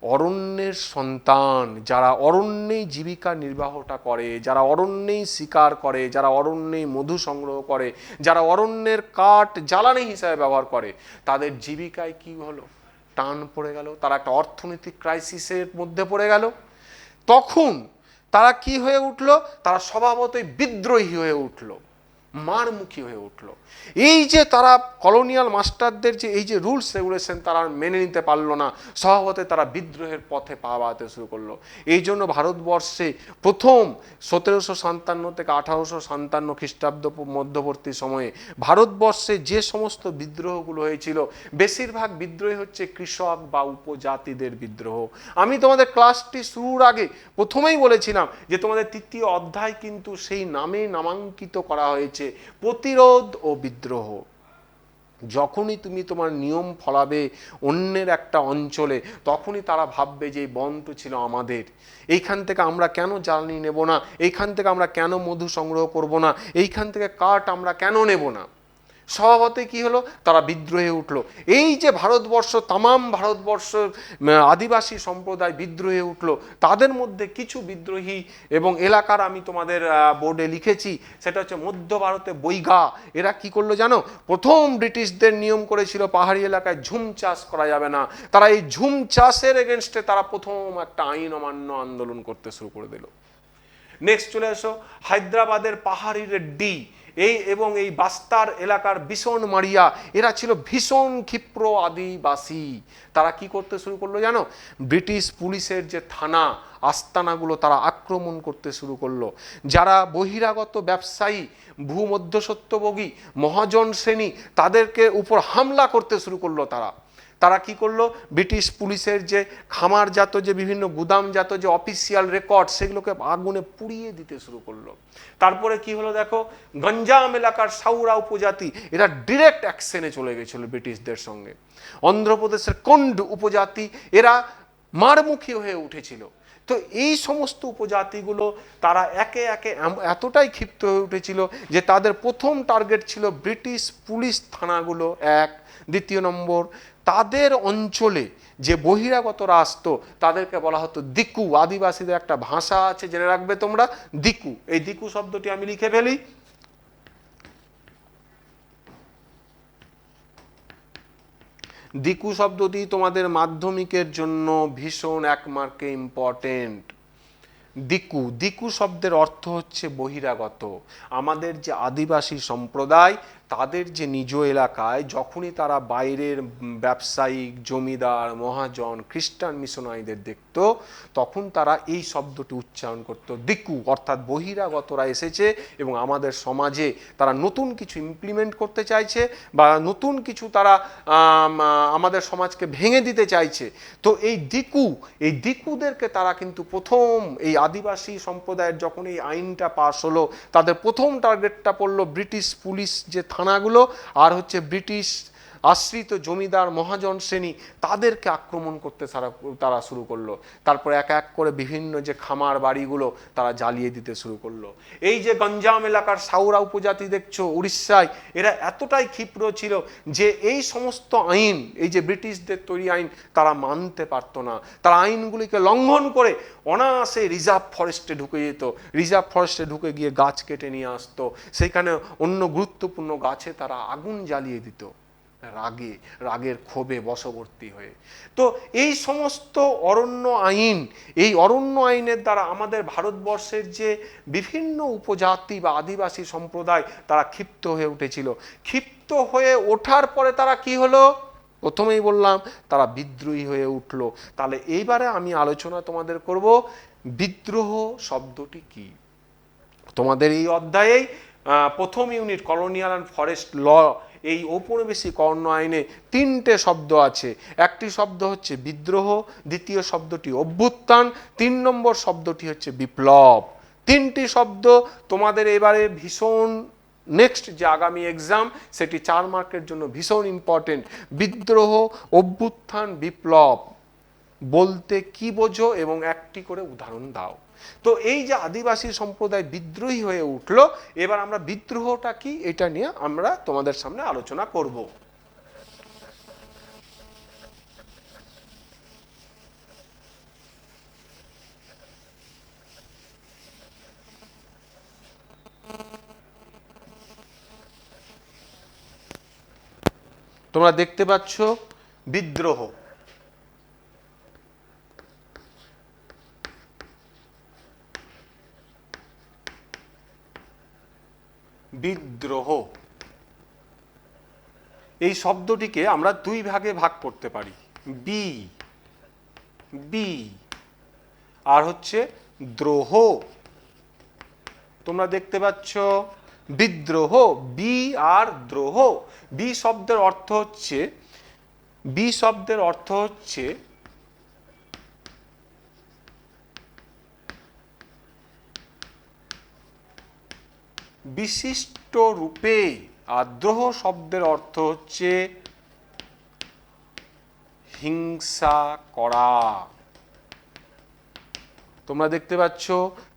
অরণ্যের সন্তান, যারা অরণ্যেই জীবিকা নির্বাহটা করে, যারা অরণ্যেই শিকার করে, যারা অরণ্যেই মধু সংগ্রহ করে, যারা অরণ্যের কাঠ জ্বালানি হিসাবে ব্যবহার করে, তাদের জীবিকায় কি হলো? টান পড়ে গেল, তারা একটা অর্থনৈতিক ক্রাইসিসের মধ্যে পড়ে গেল। তখন তারা কি হয়ে উঠলো? তারা স্বভাবতই বিদ্রোহী হয়ে উঠলো, মারমুখী হয়ে উঠলো। এই যে তারা কলোনিয়াল মাস্টারদের যে এই যে রুলস রেগুলেশন তারা মেনে নিতে পারলো না, স্বভাবতই তারা বিদ্রোহের পথে পা বাড়াতে শুরু করলো। এই জন্য ভারতবর্ষে প্রথম 1757 থেকে 1857 খ্রিস্টাব্দ মধ্যবর্তী সময়ে ভারতবর্ষে যে সমস্ত বিদ্রোহগুলো হয়েছিল, বেশিরভাগ বিদ্রোহ হচ্ছে কৃষক বা উপজাতিদের বিদ্রোহ। আমি তোমাদের ক্লাসটি শুরুর আগে প্রথমেই বলেছিলাম যে তোমাদের তৃতীয় অধ্যায় কিন্তু সেই নামে নামাঙ্কিত করা হয়েছে, প্রতিরোধ ও বিদ্রোহ। যখনই তুমি তোমার নিয়ম ফলাবে অন্যের একটা অঞ্চলে, তখনই তারা ভাববে যে এই বনটি ছিল আমাদের, এইখান থেকে আমরা কেন জ্বালানি নেব না, এইখান থেকে আমরা কেন মধু সংগ্রহ করব না, এইখান থেকে কাঠ আমরা কেন নেব না। স্বভাবতই কি হলো? তারা বিদ্রোহে উঠলো। এই যে ভারতবর্ষ, তামাম ভারতবর্ষ আদিবাসী সম্প্রদায় বিদ্রোহে উঠলো, তাদের মধ্যে কিছু বিদ্রোহী এবং এলাকার আমি তোমাদের বোর্ডে লিখেছি, সেটা হচ্ছে মধ্য ভারতে বৈগা। এরা কি করলো জানো? প্রথম ব্রিটিশদের নিয়ম করেছিল পাহাড়ি এলাকায় ঝুম চাষ করা যাবে না। তারা এই ঝুম চাষের এগেনস্টে তারা প্রথম একটা আইন অমান্য আন্দোলন করতে শুরু করে দিল। নেক্সট চলে এসো হায়দ্রাবাদের পাহাড়ির ডি এবং এই বাস্তার এলাকার বিশন মারিয়া, এরা ছিল ভীষণ ক্ষিপ্র আদিবাসী। তারা কি করতে শুরু করলো জানো? ব্রিটিশ পুলিশের যে থানা আস্তানাগুলো তারা আক্রমণ করতে শুরু করলো। যারা বহিরাগত ব্যবসায়ী, ভূমধ্যসত্যভোগী মহাজন শ্রেণী, তাদেরকে উপর হামলা করতে শুরু করলো। তারা কি করলো? ব্রিটিশ পুলিশের যে খামারজাত যে বিভিন্ন গুদামজাত যে অফিসিয়াল রেকর্ড, সেগুলোকে আগুনে পুড়িয়ে দিতে শুরু করলো। তারপরে কি হলো দেখো, গঞ্জাম এলাকার সাউরা উপজাতি, এরা ডিরেক্ট অ্যাকশনে চলে গেছিল ব্রিটিশদের সঙ্গে। অন্ধ্রপ্রদেশের কোন্ড উপজাতি, এরা মারমুখী হয়ে উঠেছিল। তো এই সমস্ত উপজাতিগুলো তারা একে একে এতটাই ক্ষিপ্ত হয়ে উঠেছিল যে তাদের প্রথম টার্গেট ছিল ব্রিটিশ পুলিশ থানাগুলো, এক। দ্বিতীয় নম্বর, তাদের অঞ্চলে যে বহিরাগতরা আসতো তাদেরকে বলা হতো দিকু। আদিবাসীদের একটা ভাষা আছে, জেনে রাখবে তোমরা, দিকু। এই দিকু শব্দটি আমি লিখে ফেলি। দিকু শব্দটি তোমাদের মাধ্যমিকের জন্য ভীষণ এক মার্কে ইম্পর্টেন্ট। দিকু, দিকু শব্দের অর্থ হচ্ছে বহিরাগত। আমাদের যে আদিবাসী সম্প্রদায়, তাদের যে নিজ এলাকায় যখনই তারা বাইরের ব্যবসায়িক, জমিদার, মহাজন, খ্রিস্টান মিশনারিদের দেখত, তখন তারা এই শব্দটি উচ্চারণ করত, দিকু, অর্থাৎ বহিরাগতরা এসেছে এবং আমাদের সমাজে তারা নতুন কিছু ইমপ্লিমেন্ট করতে চাইছে বা নতুন কিছু তারা আমাদের সমাজকে ভেঙে দিতে চাইছে। তো এই দিকুদেরকে তারা কিন্তু প্রথম এই আদিবাসী সম্প্রদায়ের যখন এই আইনটা পাস হলো, তাদের প্রথম টার্গেটটা পড়লো ব্রিটিশ পুলিশ যে থানাগুলো আর হচ্ছে ব্রিটিশ আশ্রিত জমিদার মহাজন শ্রেণী, তাদেরকে আক্রমণ করতে তারা শুরু করলো। তারপর এক এক করে বিভিন্ন যে খামার বাড়িগুলো তারা জ্বালিয়ে দিতে শুরু করলো। এই যে গঞ্জাম এলাকার সাউরা উপজাতি দেখছো উড়িষ্যায়, এরা এতটাই ক্ষিপ্র ছিল যে এই সমস্ত আইন, এই যে ব্রিটিশদের তৈরি আইন, তারা মানতে পারতো না। তারা আইনগুলিকে লঙ্ঘন করে অনায়াসে রিজার্ভ ফরেস্টে ঢুকে যেত। রিজার্ভ ফরেস্টে ঢুকে গিয়ে গাছ কেটে নিয়ে আসতো, সেইখানে অন্য গুরুত্বপূর্ণ গাছে তারা আগুন জ্বালিয়ে দিত, রাগের ক্ষোভে বশবর্তী হয়ে। তো এই সমস্ত অরণ্য আইন, এই অরণ্য আইনের দ্বারা আমাদের ভারতবর্ষের যে বিভিন্ন উপজাতি বা আদিবাসী সম্প্রদায়, তারা ক্ষিপ্ত হয়ে উঠেছিল। ক্ষিপ্ত হয়ে ওঠার পরে তারা কি হলো? প্রথমেই বললাম তারা বিদ্রোহী হয়ে উঠলো। তাহলে এইবারে আমি আলোচনা তোমাদের করব বিদ্রোহ শব্দটি কি। তোমাদের এই অধ্যায়েই প্রথম ইউনিট কলোনিয়াল অ্যান্ড ফরেস্ট ল, এই ঔপনিবেশিক অরণ্য আইনে তিনটে শব্দ আছে। একটি শব্দ হচ্ছে বিদ্রোহ, দ্বিতীয় শব্দটি অভ্যুত্থান, 3 নম্বর শব্দটি হচ্ছে বিপ্লব। তিনটি শব্দ তোমাদের এবারে ভীষণ, নেক্সট যে আগামী এক্সাম সেটি 4 মার্কের জন্য ভীষণ ইম্পর্টেন্ট। বিদ্রোহ, অভ্যুত্থান, বিপ্লব বলতে কি বোঝো এবং একটি করে উদাহরণ দাও। তো এই যে আদিবাসী সম্প্রদায় বিদ্রোহী হয়ে উঠলো, এবার আমরা বিদ্রোহটা কি এটা নিয়ে আমরা তোমাদের সামনে আলোচনা করব। তোমরা দেখতে পাচ্ছ বিদ্রোহ, বিদ্রোহ এই শব্দটিকে আমরা দুই ভাগে ভাগ করতে পারি, বি বি আর হচ্ছে দ্রোহ। তোমরা দেখতে পাচ্ছ বিদ্রোহ, বি আর দ্রোহ। বি শব্দের অর্থ হচ্ছে, বি শব্দের অর্থ হচ্ছে বিশিষ্ট রূপে, আর দ্রোহ শব্দের অর্থ হচ্ছে হিংসা করা। তোমরা দেখতে পাচ্ছ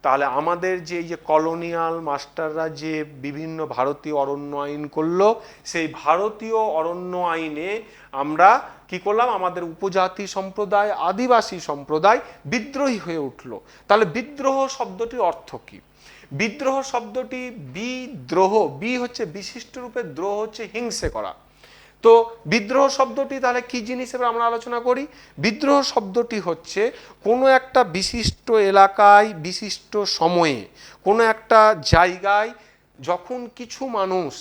তাহলে আমাদের যে এই যে কলোনিয়াল মাস্টাররা যে বিভিন্ন ভারতীয় অরণ্য আইন করলো, সেই ভারতীয় অরণ্য আইনে আমরা কি করলাম, আমাদের উপজাতি সম্প্রদায়, আদিবাসী সম্প্রদায় বিদ্রোহী হয়ে উঠলো। তাহলে বিদ্রোহ শব্দটির অর্থ কি? বিদ্রোহ শব্দটি বিদ্রোহ, বি হচ্ছে বিশিষ্ট রূপে, দ্রোহ হচ্ছে হিংসে করা। তো বিদ্রোহ শব্দটি তাহলে কি জিনিস এবার আমরা আলোচনা করি। বিদ্রোহ শব্দটি হচ্ছে কোনো একটা বিশিষ্ট এলাকায়, বিশিষ্ট সময়ে, কোনো একটা জায়গায় যখন কিছু মানুষ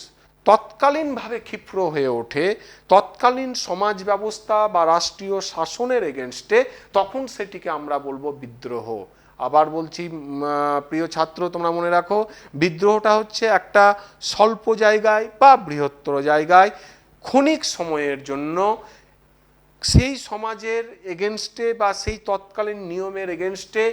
তৎকালীনভাবে ক্ষিপ্র হয়ে ওঠে, তৎকালীন সমাজ ব্যবস্থা বা রাষ্ট্রীয় শাসনের এগেনস্টে, তখন সেটিকে আমরা বলবো বিদ্রোহ। আবার বলছি প্রিয় ছাত্র, তোমরা মনে রাখো, বিদ্রোহটা হচ্ছে একটা স্বল্প জায়গায় বা বৃহত্তর জায়গায় ক্ষণিক সময়ের জন্য সেই সমাজের এগেনস্টে বা সেই তৎকালীন নিয়মের এগেনস্টে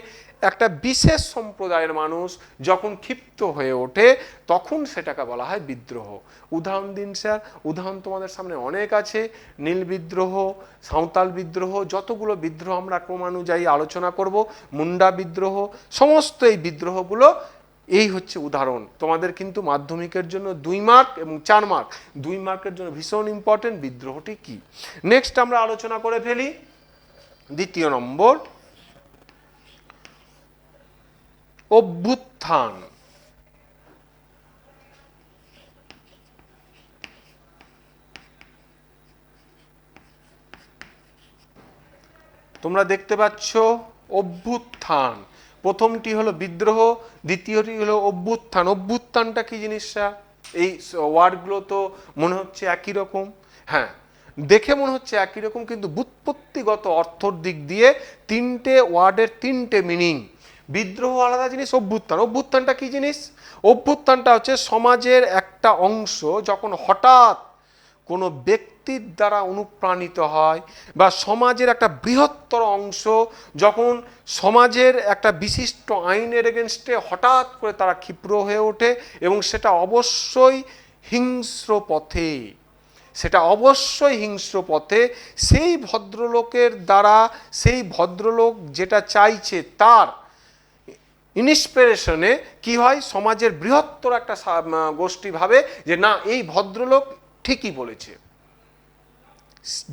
একটা বিশেষ সম্প্রদায়ের মানুষ যখন ক্ষিপ্ত হয়ে ওঠে, তখন সেটাকে বলা হয় বিদ্রোহ। উদাহরণ দিন স্যার। উদাহরণ তোমাদের সামনে অনেক আছে, নীল বিদ্রোহ, সাঁওতাল বিদ্রোহ, যতগুলো বিদ্রোহ আমরা ক্রমানুযায়ী আলোচনা করব, মুন্ডা বিদ্রোহ, সমস্ত এই বিদ্রোহগুলো এই হচ্ছে উদাহরণ। তোমাদের কিন্তু মাধ্যমিকের জন্য 2 মার্ক এবং 4 মার্ক, 2 মার্কের জন্য ভীষণ ইম্পর্টেন্ট বিদ্রোহটি কি। নেক্সট আমরা আলোচনা করে ফেলি দ্বিতীয় নম্বর, অভ্যুত্থান। তোমরা দেখতে পাচ্ছ অভ্যুত্থান, প্রথমটি হলো বিদ্রোহ, দ্বিতীয়টি হলো অভ্যুত্থান। অভ্যুত্থানটা কি জিনিসটা? এই ওয়ার্ডগুলো তো মনে হচ্ছে একই রকম, হ্যাঁ দেখে মনে হচ্ছে একই রকম, কিন্তু ব্যুৎপত্তিগত অর্থর দিক দিয়ে তিনটে ওয়ার্ডের তিনটে মিনিং। বিদ্রোহ আলাদা জিনিস, অভ্যুত্থান। অভ্যুত্থানটা কি জিনিস? অভ্যুত্থানটা হচ্ছে সমাজের একটা অংশ যখন হঠাৎ কোনো ব্যক্তির দ্বারা অনুপ্রাণিত হয়, বা সমাজের একটা বৃহত্তর অংশ যখন সমাজের একটা বিশিষ্ট আইনের এগেনস্টে হঠাৎ করে তারা ক্ষিপ্র হয়ে ওঠে, এবং সেটা অবশ্যই হিংস্র পথে, সেটা অবশ্যই হিংস্র পথে, সেই ভদ্রলোকের দ্বারা, সেই ভদ্রলোক যেটা চাইছে তার ইন্সপিরেশনে কি হয়, সমাজের বৃহত্তর একটা গোষ্ঠী ভাবে যে না, এই ভদ্রলোক ঠিকই বলেছে।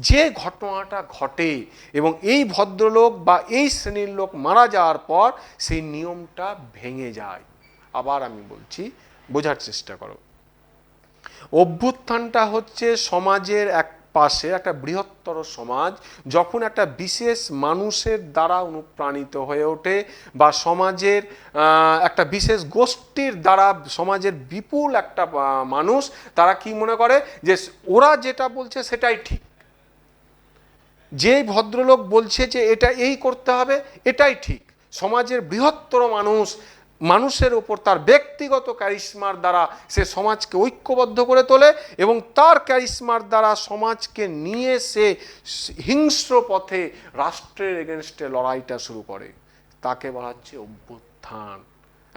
যে ঘটনাটা ঘটে এবং এই ভদ্রলোক বা এই শ্রেণীর লোক মারা যাওয়ার পর সেই নিয়মটা ভেঙে যায়। আবার আমি বলছি, বোঝার চেষ্টা করো। অভ্যুত্থানটা হচ্ছে সমাজের এক পাশে একটা বৃহত্তর সমাজ যখন একটা বিশেষ মানুষের দ্বারা অনুপ্রাণিত হয়ে ওঠে, বা সমাজের একটা বিশেষ গোষ্ঠীর দ্বারা, সমাজের বিপুল একটা মানুষ তারা কি মনে করে যে ওরা যেটা বলছে সেটাই ঠিক, যেই ভদ্রলোক বলছে যে এটা এই করতে হবে এটাই ঠিক, সমাজের বৃহত্তর মানুষের ওপর তার ব্যক্তিগত ক্যারিশমার দ্বারা সে সমাজকে ঐক্যবদ্ধ করে তোলে, এবং তার ক্যারিশমার দ্বারা সমাজকে নিয়ে সে হিংস্র পথে রাষ্ট্রের এগেনস্টে লড়াইটা শুরু করে, তাকে বলা হচ্ছে অভ্যুত্থান।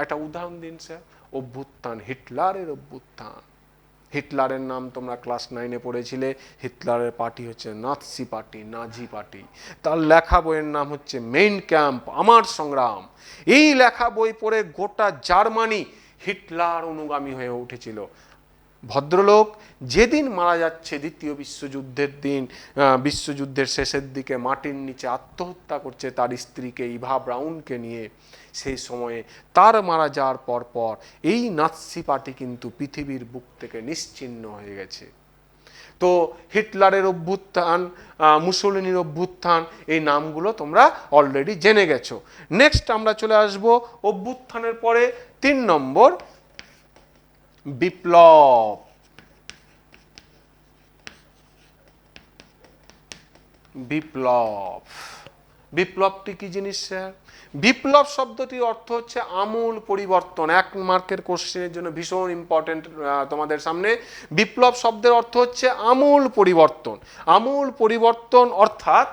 একটা উদাহরণ দিন স্যার। অভ্যুত্থান, হিটলারের অভ্যুত্থান। হিটলারের নাম তোমরা ক্লাস 9-এ পড়েছিলে। হিটলারের পার্টি হচ্ছে নাৎসি পার্টি, নাজি পার্টি। তার লেখা বইয়ের নাম হচ্ছে মেইন ক্যাম্প, আমার সংগ্রাম। এই লেখা বই পড়ে গোটা জার্মানি হিটলার অনুগামী হয়ে উঠেছিল। ভদ্রলোক যেদিন মারা যাচ্ছে, দ্বিতীয় বিশ্বযুদ্ধের দিন, বিশ্বযুদ্ধের শেষের দিকে মাটির নিচে আত্মহত্যা করছে তার স্ত্রীকে, ইভা ব্রাউনকে নিয়ে, সেই সময়ে তার মারা যাওয়ার পর এই নাৎসি পার্টি কিন্তু পৃথিবীর বুক থেকে নিশ্চিহ্ন হয়ে গেছে। তো হিটলারের অভ্যুত্থান, মুসোলিনির অভ্যুত্থান, এই নামগুলো তোমরা অলরেডি জেনে গেছো। নেক্সট আমরা চলে আসব অভ্যুত্থানের পরে 3 নম্বর, বিপ্লব। বিপ্লব, বিপ্লবটি কি জিনিস স্যার? বিপ্লব শব্দটির অর্থ হচ্ছে আমূল পরিবর্তন। 1 মার্কের কোশ্চেনের জন্য ভীষণ ইম্পর্টেন্ট তোমাদের সামনে। বিপ্লব শব্দের অর্থ হচ্ছে আমূল পরিবর্তন। আমূল পরিবর্তন অর্থাৎ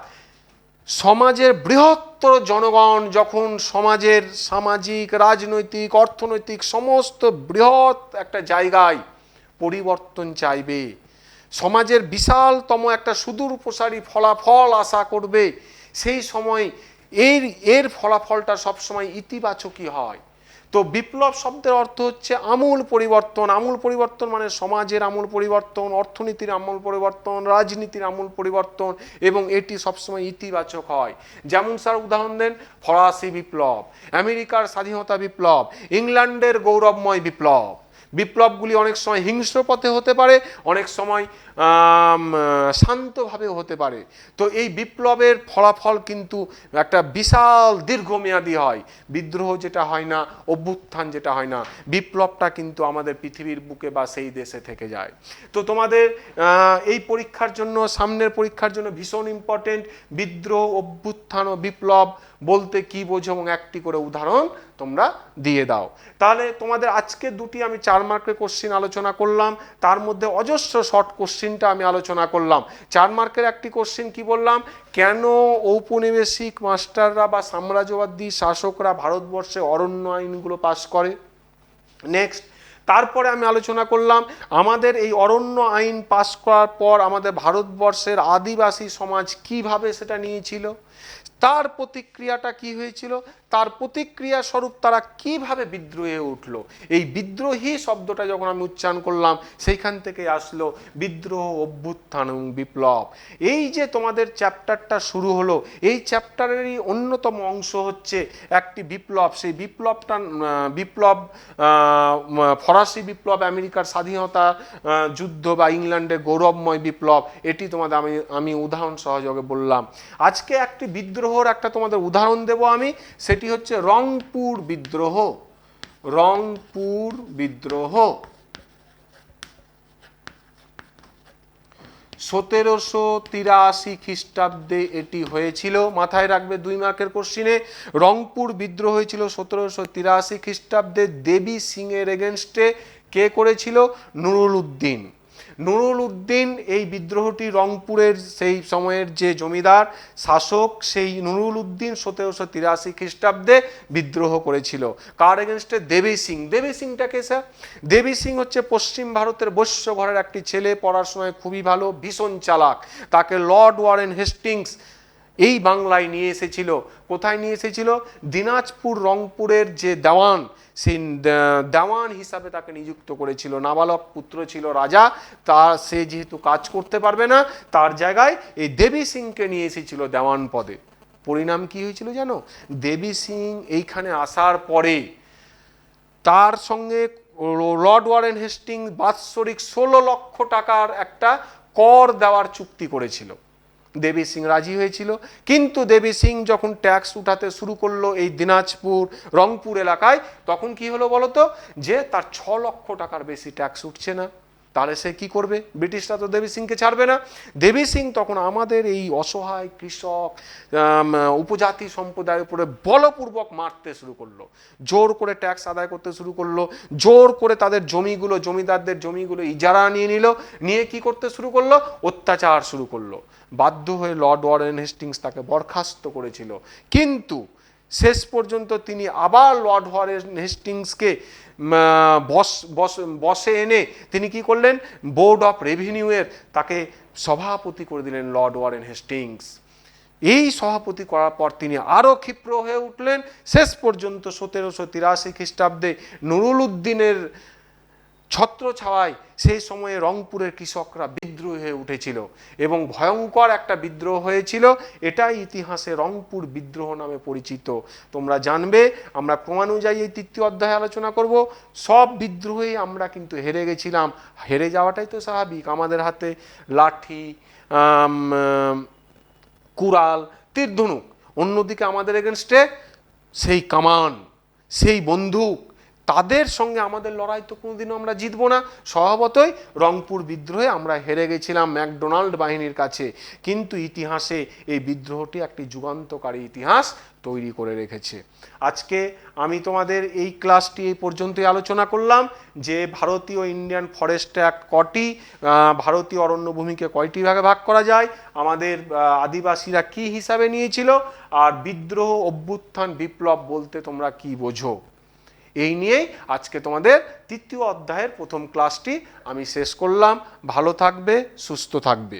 সমাজের বৃহত্তর জনগণ যখন সমাজের সামাজিক, রাজনৈতিক, অর্থনৈতিক সমস্ত বৃহৎ একটা জায়গায় পরিবর্তন চাইবে, সমাজের বিশালতম একটা সুদূর প্রসারী ফলাফল আশা করবে, সেই সময় এর ফলাফলটা সবসময় ইতিবাচকই হয়। তো বিপ্লব শব্দের অর্থ হচ্ছে আমূল পরিবর্তন। আমূল পরিবর্তন মানে সমাজের আমূল পরিবর্তন, অর্থনীতির আমূল পরিবর্তন, রাজনীতির আমূল পরিবর্তন, এবং এটি সবসময় ইতিবাচক হয়। যেমন স্যার উদাহরণ দেন, ফরাসি বিপ্লব, আমেরিকার স্বাধীনতা বিপ্লব, ইংল্যান্ডের গৌরবময় বিপ্লব। বিপ্লবগুলি অনেক সময় হিংস্র পথে হতে পারে, অনেক সময় শান্তভাবেও হতে পারে। তো এই বিপ্লবের ফলাফল কিন্তু একটা বিশাল দীর্ঘমেয়াদী হয়। বিদ্রোহ যেটা হয় না, অভ্যুত্থান যেটা হয় না, বিপ্লবটা কিন্তু আমাদের পৃথিবীর বুকে বা সেই দেশে থেকে যায়। তো তোমাদের এই পরীক্ষার জন্য, সামনের পরীক্ষার জন্য ভীষণ ইম্পর্টেন্ট, বিদ্রোহ, অভ্যুত্থান ও বিপ্লব বলতে কি বোঝো এবং একটি করে উদাহরণ তোমরা দিয়ে দাও। তাহলে তোমাদের আজকে দুটি আমি 4 মার্কের কোশ্চিন আলোচনা করলাম, তার মধ্যে অজস্র শর্ট কোশ্চিনটা আমি আলোচনা করলাম। 4 মার্কের একটি কোশ্চিন কি বললাম, কেন ঔপনিবেশিক মাস্টাররা বা সাম্রাজ্যবাদী শাসকরা ভারতবর্ষে অরণ্য আইনগুলো পাশ করে। নেক্সট, তারপরে আমি আলোচনা করলাম আমাদের এই অরণ্য আইন পাশ করার পর আমাদের ভারতবর্ষের আদিবাসী সমাজ কিভাবে সেটা নিয়েছিল, তার প্রতিক্রিয়াটা কি হয়েছিল, তার প্রতিক্রিয়া স্বরূপ তারা কিভাবে বিদ্রোহে উঠলো। এই বিদ্রোহী শব্দটা যখন আমি উচ্চারণ করলাম, সেইখান থেকে আসলো বিদ্রোহ, অভ্যুত্থান এবং বিপ্লব। এই যে তোমাদের চ্যাপ্টারটা শুরু হলো, এই চ্যাপ্টারেরই অন্যতম অংশ হচ্ছে একটি বিপ্লব। সেই বিপ্লব ফরাসি বিপ্লব, আমেরিকার স্বাধীনতা যুদ্ধ বা ইংল্যান্ডের গৌরবময় বিপ্লব, এটি তোমাদের আমি উদাহরণ সহযোগে বললাম। আজকে একটি বিদ্রোহর একটা তোমাদের উদাহরণ দেব আমি, সেটি হচ্ছে রংপুর বিদ্রোহ। রংপুর বিদ্রোহ 1783 খ্রিস্টাব্দে এটি হয়েছিল। মাথায় রাখবে 2 মার্কের কোশ্চিনে, রংপুর বিদ্রোহ হয়েছিল 1783 খ্রিস্টাব্দে। দেবী সিং এর এগেনস্টে কে করেছিল? নুরুল উদ্দিন। নুরুল উদ্দিন এই বিদ্রোহটি, রংপুরের সেই সময়ের যে জমিদার শাসক, সেই নুরুল উদ্দিন 1783 খ্রিস্টাব্দে বিদ্রোহ করেছিল। কার এগেনস্টে? দেবী সিং। দেবী সিংটাকে স্যার, দেবী সিং হচ্ছে পশ্চিম ভারতের বৈশ্য ঘরের একটি ছেলে, পড়াশোনায় খুবই ভালো, ভীষণ চালাক। তাকে লর্ড ওয়ারেন হেস্টিংস এই বাংলায় নিয়ে এসেছিল। কোথায় নিয়ে এসেছিল? দিনাজপুর, রংপুরের যে দেওয়ান, সেই দেওয়ান হিসাবে তাকে নিযুক্ত করেছিল। নাবালক পুত্র ছিল রাজা, সে যেহেতু কাজ করতে পারবে না, তার জায়গায় এই দেবী সিংকে নিয়ে এসেছিল দেওয়ান পদে। পরিণাম কি হয়েছিল জানো? দেবী সিং এইখানে আসার পরে তার সঙ্গে লর্ড ওয়ারেন হেস্টিংস বাৎসরিক 16 লক্ষ টাকার একটা কর দেওয়ার চুক্তি করেছিল। দেবী সিং রাজি হয়েছিল, কিন্তু দেবী সিং যখন ট্যাক্স উঠাতে শুরু করলো এই দিনাজপুর, রংপুর এলাকায়, তখন কি হলো বলতো, যে তার 6 লক্ষ টাকার বেশি ট্যাক্স উঠছে না। তাহলে সে কি করবে? ব্রিটিশরা তো দেবী সিংকে ছাড়বে না। দেবী সিং তখন আমাদের এই অসহায় কৃষক, উপজাতি সম্প্রদায়ের উপরে বলপূর্বক মারতে শুরু করলো, জোর করে ট্যাক্স আদায় করতে শুরু করলো, জোর করে তাদের জমিগুলো, জমিদারদের জমিগুলো ইজারা নিয়ে নিল, নিয়ে কি করতে শুরু করলো? অত্যাচার শুরু করলো। বাধ্য হয়ে লর্ড ওয়ারেন হেস্টিংস তাকে বরখাস্ত করেছিল, কিন্তু শেষ পর্যন্ত তিনি আবার লর্ড ওয়ারেন হেস্টিংসকে বসে এনে তিনি কি করলেন? বোর্ড অফ রেভিনিউয়ের তাকে সভাপতি করে দিলেন লর্ড ওয়ারেন হেস্টিংস। এই সভাপতি করার পর তিনি আরও ক্ষিপ্র হয়ে উঠলেন। শেষ পর্যন্ত 1783 খ্রিস্টাব্দে নুরুল উদ্দিনের ছত্রছায়ায় সেই সময়ে রংপুরের কৃষকরা বিদ্রোহ হয়ে উঠেছিল এবং ভয়ঙ্কর একটা বিদ্রোহ হয়েছিল। এটাই ইতিহাসে রংপুর বিদ্রোহ নামে পরিচিত। তোমরা জানবে, আমরা প্রমাণ অনুযায়ী এই তৃতীয় অধ্যায়ে আলোচনা করব। সব বিদ্রোহে আমরা কিন্তু হেরে গেছিলাম। হেরে যাওয়াটাই তো স্বাভাবিক। আমাদের হাতে লাঠি, কুড়াল, তীর ধনুক, অন্যদিকে আমাদের এগেনস্টে সেই কামান, সেই বন্দুক, তাদের সঙ্গে আমাদের লড়াই তো কোনোদিনও আমরা জিতবো না। স্বভাবতই রংপুর বিদ্রোহে আমরা হেরে গেছিলাম ম্যাকডোনাল্ড বাহিনীর কাছে। কিন্তু ইতিহাসে এই বিদ্রোহটি একটি যুগান্তকারী ইতিহাস তৈরি করে রেখেছে। আজকে আমি তোমাদের এই ক্লাসটি এই পর্যন্তই আলোচনা করলাম যে ভারতীয় ইন্ডিয়ান ফরেস্ট অ্যাক্ট কটি, ভারতীয় অরণ্যভূমিকে কয়টি ভাগে ভাগ করা যায়, আমাদের আদিবাসীরা কি হিসাবে নিয়েছিল, আর বিদ্রোহ, অভ্যুত্থান, বিপ্লব বলতে তোমরা কি বোঝো। এই নিয়েই আজকে তোমাদের তৃতীয় অধ্যায়ের প্রথম ক্লাসটি আমি শেষ করলাম। ভালো থাকবে, সুস্থ থাকবে।